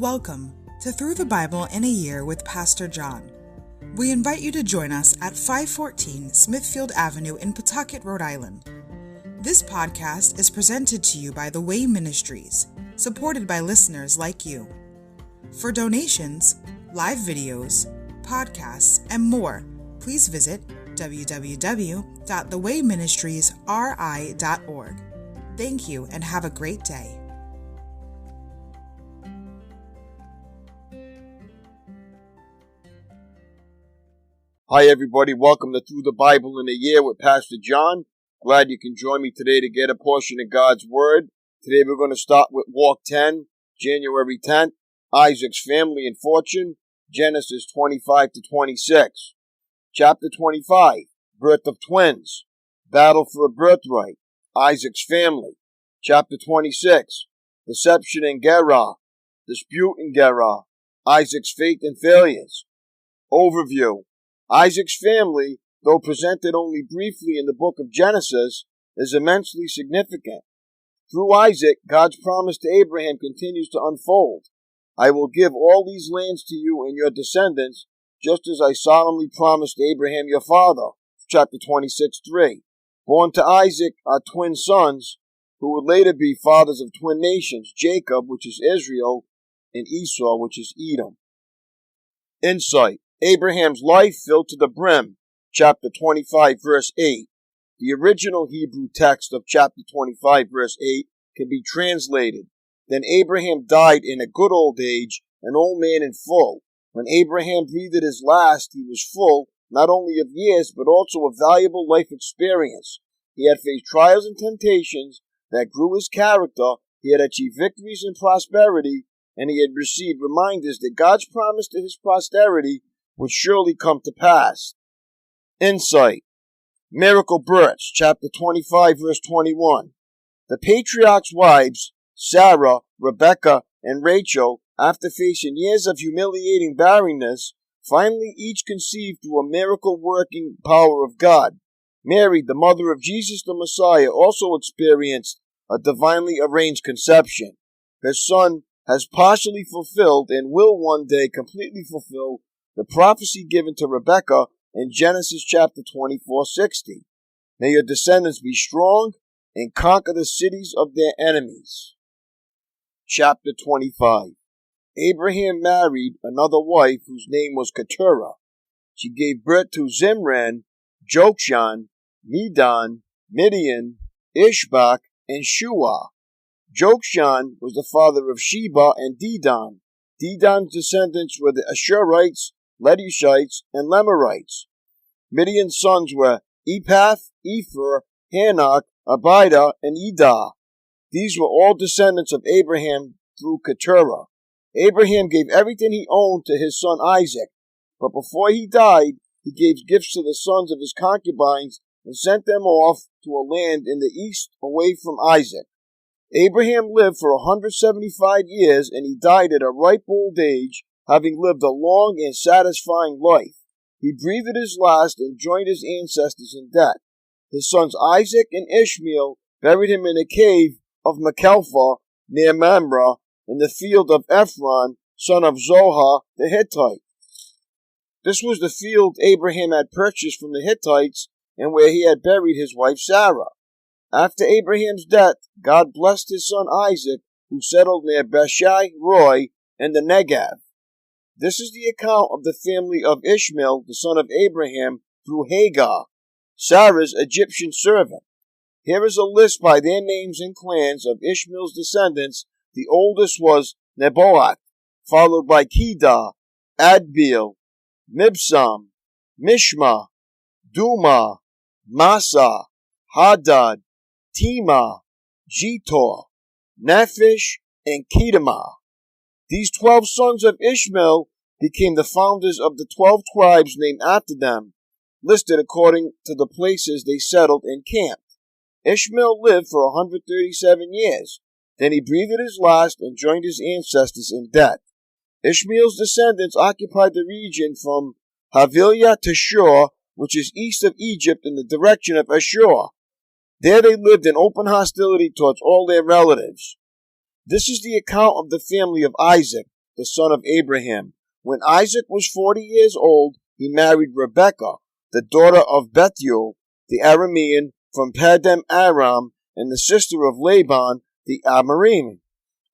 Welcome to Through the Bible in a Year with Pastor John. We invite you to join us at 514 Smithfield Avenue in Pawtucket, Rhode Island. This podcast is presented to you by The Way Ministries, supported by listeners like you. For donations, live videos, podcasts, and more, please visit www.thewayministriesri.org. Thank you and have a great day. Hi everybody, welcome to Through the Bible in a Year with Pastor John. Glad you can join me today to get a portion of God's Word. Today we're going to start with Walk 10, January 10th, Isaac's Family and Fortune, Genesis 25 to 26. Chapter 25, Birth of Twins, Battle for a Birthright, Isaac's Family. Chapter 26, Deception in Gerar, Dispute in Gerar, Isaac's Faith and Failures. Overview. Isaac's family, though presented only briefly in the book of Genesis, is immensely significant. Through Isaac, God's promise to Abraham continues to unfold. I will give all these lands to you and your descendants, just as I solemnly promised Abraham your father. Chapter 26:3. Born to Isaac are twin sons, who would later be fathers of twin nations, Jacob, which is Israel, and Esau, which is Edom. Insight. Abraham's life filled to the brim, chapter 25, verse 8. The original Hebrew text of chapter 25, verse 8 can be translated. Then Abraham died in a good old age, an old man and full. When Abraham breathed his last, he was full, not only of years, but also of valuable life experience. He had faced trials and temptations that grew his character, he had achieved victories and prosperity, and he had received reminders that God's promise to his posterity would surely come to pass. Insight. Miracle births, chapter 25, verse 21. The patriarch's wives, Sarah, Rebekah, and Rachel, after facing years of humiliating barrenness, finally each conceived through a miracle-working power of God. Mary, the mother of Jesus the Messiah, also experienced a divinely arranged conception. Her son has partially fulfilled and will one day completely fulfill the prophecy given to Rebekah in Genesis chapter 24:60. May your descendants be strong and conquer the cities of their enemies. Chapter 25. Abraham married another wife whose name was Keturah. She gave birth to Zimran, Jokshan, Medan, Midian, Ishbak, and Shuah. Jokshan was the father of Sheba and Dedan. Dedan's descendants were the Ashurites, Letushites, and Lemurites. Midian's sons were Epath, Epher, Hanok, Abida, and Edah. These were all descendants of Abraham through Keturah. Abraham gave everything he owned to his son Isaac, but before he died, he gave gifts to the sons of his concubines and sent them off to a land in the east away from Isaac. Abraham lived for 175 years, and he died at a ripe old age, having lived a long and satisfying life. He breathed his last and joined his ancestors in death. His sons Isaac and Ishmael buried him in a cave of Machpelah near Mamre in the field of Ephron, son of Zohar the Hittite. This was the field Abraham had purchased from the Hittites and where he had buried his wife Sarah. After Abraham's death, God blessed his son Isaac, who settled near Beshai Roy and the Negev. This is the account of the family of Ishmael, the son of Abraham, through Hagar, Sarah's Egyptian servant. Here is a list by their names and clans of Ishmael's descendants. The oldest was Nebaioth, followed by Kedah, Adbeel, Mibsam, Mishma, Duma, Massa, Hadad, Tema, Jetor, Nephish, and Kedemah. These 12 sons of Ishmael became the founders of the 12 tribes named after them, listed according to the places they settled and camped. Ishmael lived for 137 years. Then he breathed his last and joined his ancestors in death. Ishmael's descendants occupied the region from Havilah to Shur, which is east of Egypt in the direction of Ashur. There they lived in open hostility towards all their relatives. This is the account of the family of Isaac. the son of Abraham. When Isaac was 40 years old, he married Rebekah, the daughter of Bethuel, the Aramean, from Paddan Aram, and the sister of Laban, the Aramean.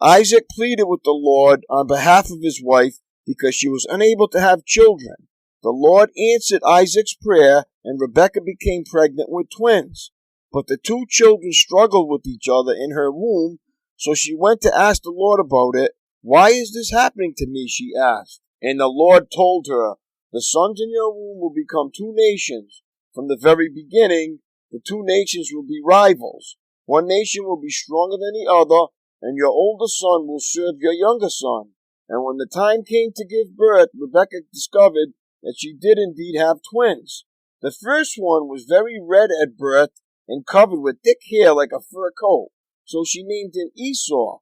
Isaac pleaded with the Lord on behalf of his wife because she was unable to have children. The Lord answered Isaac's prayer, and Rebekah became pregnant with twins. But the two children struggled with each other in her womb, so she went to ask the Lord about it. "Why is this happening to me?" she asked. And the Lord told her, "The sons in your womb will become two nations. From the very beginning, the two nations will be rivals. One nation will be stronger than the other, and your older son will serve your younger son." And when the time came to give birth, Rebekah discovered that she did indeed have twins. The first one was very red at birth and covered with thick hair like a fur coat, so she named him Esau.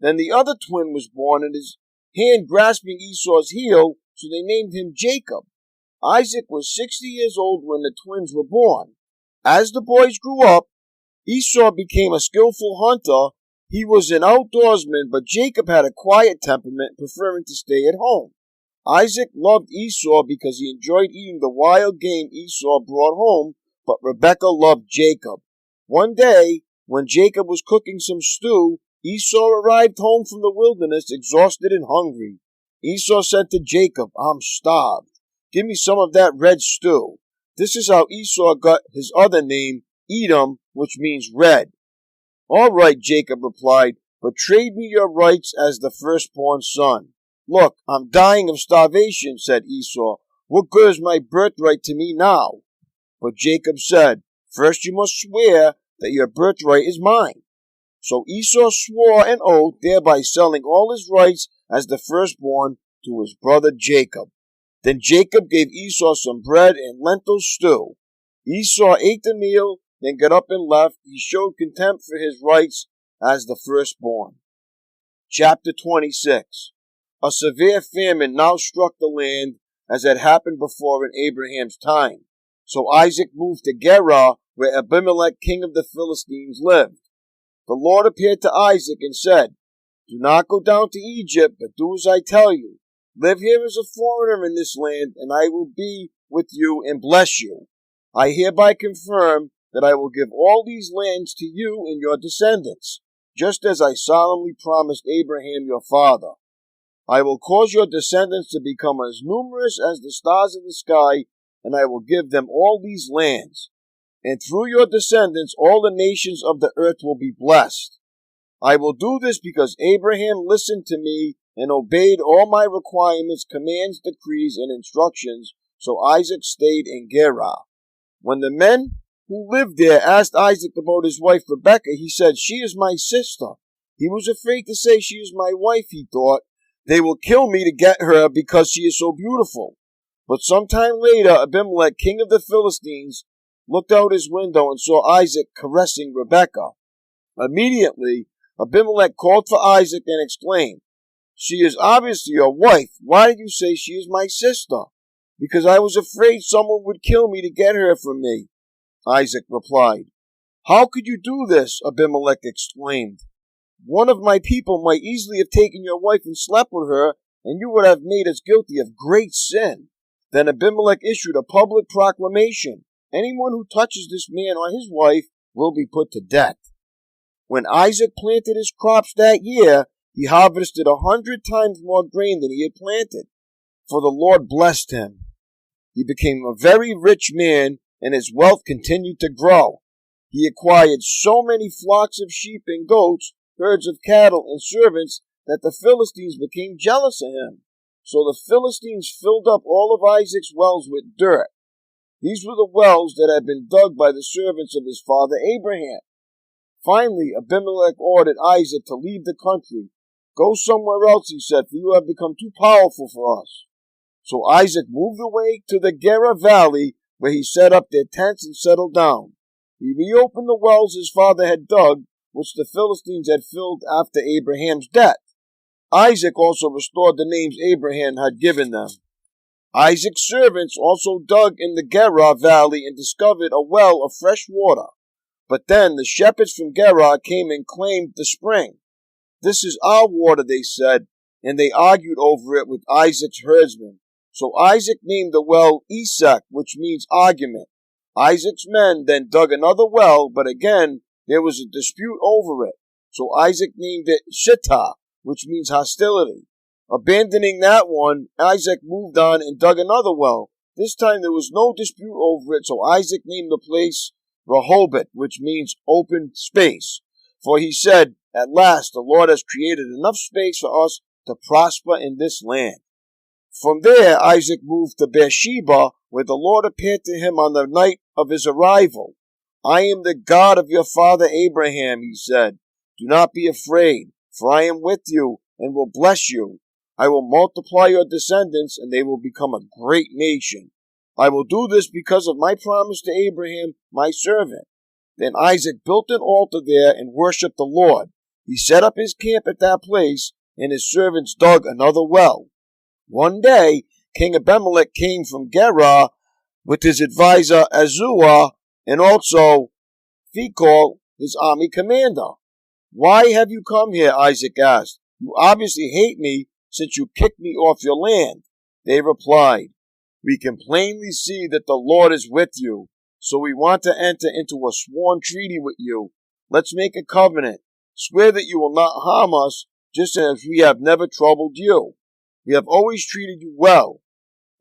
Then the other twin was born, and his hand grasping Esau's heel, so they named him Jacob. Isaac was 60 years old when the twins were born. As the boys grew up, Esau became a skillful hunter. He was an outdoorsman, but Jacob had a quiet temperament, preferring to stay at home. Isaac loved Esau because he enjoyed eating the wild game Esau brought home, but Rebekah loved Jacob. One day, when Jacob was cooking some stew, Esau arrived home from the wilderness, exhausted and hungry. Esau said to Jacob, "I'm starved. Give me some of that red stew." This is how Esau got his other name, Edom, which means red. "All right," Jacob replied, "but trade me your rights as the firstborn son." "Look, I'm dying of starvation," said Esau. "What good is my birthright to me now?" But Jacob said, "First you must swear that your birthright is mine." So Esau swore an oath, thereby selling all his rights as the firstborn to his brother Jacob. Then Jacob gave Esau some bread and lentil stew. Esau ate the meal, then got up and left. He showed contempt for his rights as the firstborn. Chapter 26. A severe famine now struck the land, as had happened before in Abraham's time. So Isaac moved to Gerar, where Abimelech, king of the Philistines, lived. The Lord appeared to Isaac and said, "Do not go down to Egypt, but do as I tell you. Live here as a foreigner in this land, and I will be with you and bless you. I hereby confirm that I will give all these lands to you and your descendants, just as I solemnly promised Abraham your father. I will cause your descendants to become as numerous as the stars in the sky, and I will give them all these lands. And through your descendants all the nations of the earth will be blessed. I will do this because Abraham listened to me and obeyed all my requirements, commands, decrees, and instructions, so Isaac stayed in Gerar. When the men who lived there asked Isaac about his wife Rebekah, he said, "She is my sister." He was afraid to say, "She is my wife," he thought. "They will kill me to get her because she is so beautiful." But sometime later, Abimelech, king of the Philistines, looked out his window and saw Isaac caressing Rebekah. Immediately, Abimelech called for Isaac and exclaimed, "She is obviously your wife. Why did you say she is my sister?" "Because I was afraid someone would kill me to get her from me," Isaac replied. "How could you do this?" Abimelech exclaimed. "One of my people might easily have taken your wife and slept with her, and you would have made us guilty of great sin." Then Abimelech issued a public proclamation. "Anyone who touches this man or his wife will be put to death." When Isaac planted his crops that year, he harvested 100 times more grain than he had planted, for the Lord blessed him. He became a very rich man, and his wealth continued to grow. He acquired so many flocks of sheep and goats, herds of cattle, and servants that the Philistines became jealous of him. So the Philistines filled up all of Isaac's wells with dirt. These were the wells that had been dug by the servants of his father Abraham. Finally, Abimelech ordered Isaac to leave the country. "Go somewhere else," he said, "for you have become too powerful for us." So Isaac moved away to the Gerar Valley, where he set up their tents and settled down. He reopened the wells his father had dug, which the Philistines had filled after Abraham's death. Isaac also restored the names Abraham had given them. Isaac's servants also dug in the Gerar Valley and discovered a well of fresh water. But then the shepherds from Gerar came and claimed the spring. "This is our water," they said, and they argued over it with Isaac's herdsmen. So Isaac named the well Esek, which means argument. Isaac's men then dug another well, but again there was a dispute over it. So Isaac named it Shittah, which means hostility. Abandoning that one, Isaac moved on and dug another well. This time there was no dispute over it, so Isaac named the place Rehoboth, which means open space. For he said, "At last the Lord has created enough space for us to prosper in this land." From there, Isaac moved to Beersheba, where the Lord appeared to him on the night of his arrival. "I am the God of your father Abraham," he said. "Do not be afraid, for I am with you and will bless you. I will multiply your descendants, and they will become a great nation. I will do this because of my promise to Abraham, my servant." Then Isaac built an altar there and worshipped the Lord. He set up his camp at that place, and his servants dug another well. One day, King Abimelech came from Gerar with his advisor Azua and also Phicol, his army commander. "Why have you come here?" Isaac asked. "You obviously hate me since you kicked me off your land." They replied, "We can plainly see that the Lord is with you, so we want to enter into a sworn treaty with you. Let's make a covenant. Swear that you will not harm us, just as we have never troubled you. We have always treated you well,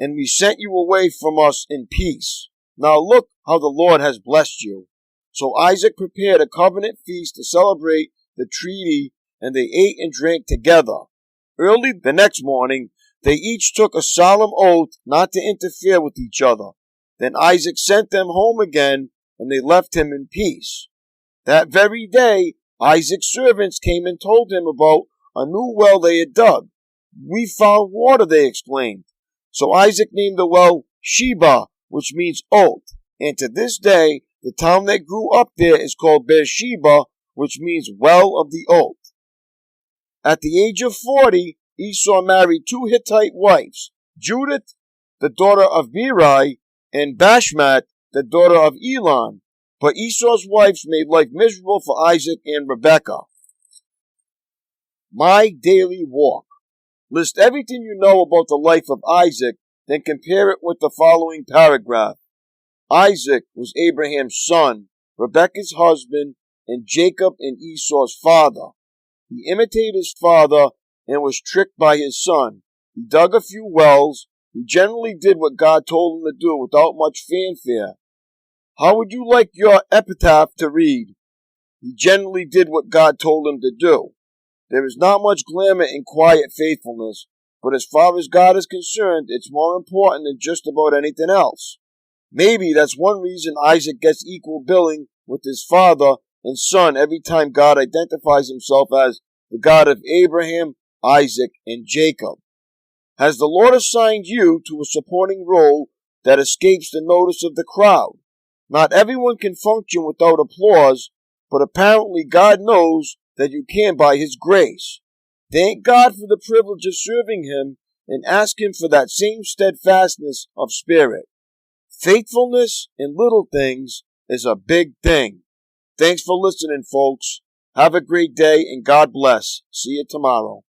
and we sent you away from us in peace. Now look how the Lord has blessed you." So Isaac prepared a covenant feast to celebrate the treaty, and they ate and drank together. Early the next morning, they each took a solemn oath not to interfere with each other. Then Isaac sent them home again, and they left him in peace. That very day, Isaac's servants came and told him about a new well they had dug. "We found water," they exclaimed. So Isaac named the well Sheba, which means oath. And to this day, the town that grew up there is called Beersheba, which means well of the oath. At the age of 40, Esau married two Hittite wives, Judith, the daughter of Beeri, and Bashmat, the daughter of Elon. But Esau's wives made life miserable for Isaac and Rebekah. My daily walk. List everything you know about the life of Isaac, then compare it with the following paragraph. Isaac was Abraham's son, Rebekah's husband, and Jacob and Esau's father. He imitated his father and was tricked by his son. He dug a few wells. He generally did what God told him to do without much fanfare. How would you like your epitaph to read? He generally did what God told him to do. There is not much glamour in quiet faithfulness, but as far as God is concerned, it's more important than just about anything else. Maybe that's one reason Isaac gets equal billing with his father and son every time God identifies himself as the God of Abraham, Isaac, and Jacob. Has the Lord assigned you to a supporting role that escapes the notice of the crowd? Not everyone can function without applause, but apparently God knows that you can by His grace. Thank God for the privilege of serving Him and ask Him for that same steadfastness of spirit. Faithfulness in little things is a big thing. Thanks for listening, folks. Have a great day and God bless. See you tomorrow.